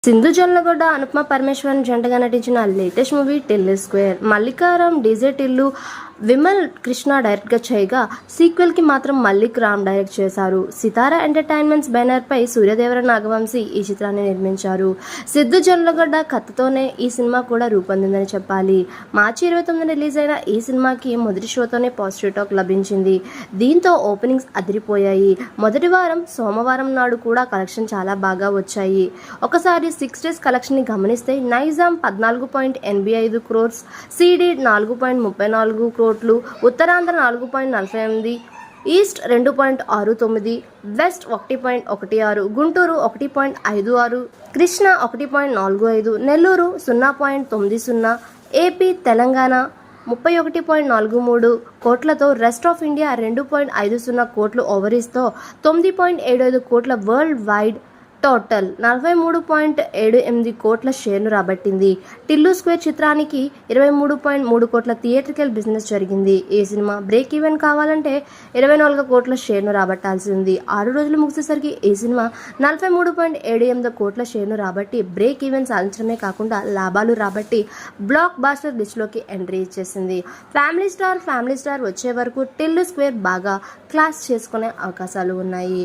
సింధు జొన్నలగడ్డ, అనుపమ పరమేశ్వరన్ జంటగా నటించిన latest movie Tillu square. Mallik Ram DJ Tillu, Vimal Krishna డైరెక్ట్గా చేయగా సీక్వెల్కి మాత్రం మల్లిక్ రామ్ డైరెక్ట్ చేశారు. సితారా ఎంటర్టైన్మెంట్స్ బ్యానర్పై సూర్యదేవర నాగవంశీ ఈ చిత్రాన్ని నిర్మించారు. సింధు జొన్నలగడ్డ కథతోనే ఈ సినిమా కూడా రూపొందిందని చెప్పాలి. మార్చి 29 రిలీజ్ అయిన ఈ సినిమాకి మొదటి షోతోనే పాజిటివ్ టాక్ లభించింది. దీంతో ఓపెనింగ్స్ అదిరిపోయాయి. మొదటి వారం సోమవారం నాడు కూడా కలెక్షన్ చాలా బాగా వచ్చాయి. ఒకసారి 6 days కలెక్షన్ని గమనిస్తే Nizam 14.85 crores, Ceded 4.34 crores, Uttarandhra 4.48, East 2.69, West 1.16, Guntur 1.56, Krishna 1.45, Nellore 0.90, AP Telangana 31.43 కోట్లతో రెస్ట్ ఆఫ్ ఇండియా 2.50 కోట్లు ఓవరీస్తో 9.75 కోట్ల వరల్డ్ వైడ్ టోటల్ 43.78 కోట్ల షేర్ను రాబట్టింది. టిల్లు స్క్వేర్ చిత్రానికి 23.3 కోట్ల థియేట్రికల్ బిజినెస్ జరిగింది. ఈ సినిమా బ్రేక్ ఈవెన్ కావాలంటే 24 కోట్ల షేర్ను రాబట్టాల్సి ఉంది. 6 రోజులు ముగిసేసరికి ఈ సినిమా 43.78 కోట్ల షేర్ను రాబట్టి బ్రేక్ ఈవెన్ సాధించడమే కాకుండా లాభాలు రాబట్టి బ్లాక్ బాస్టర్ లిస్టులోకి ఎంట్రీ ఇచ్చేసింది. ఫ్యామిలీ స్టార్ వచ్చే వరకు టిల్లు స్క్వేర్ బాగా క్లాస్ చేసుకునే అవకాశాలు ఉన్నాయి.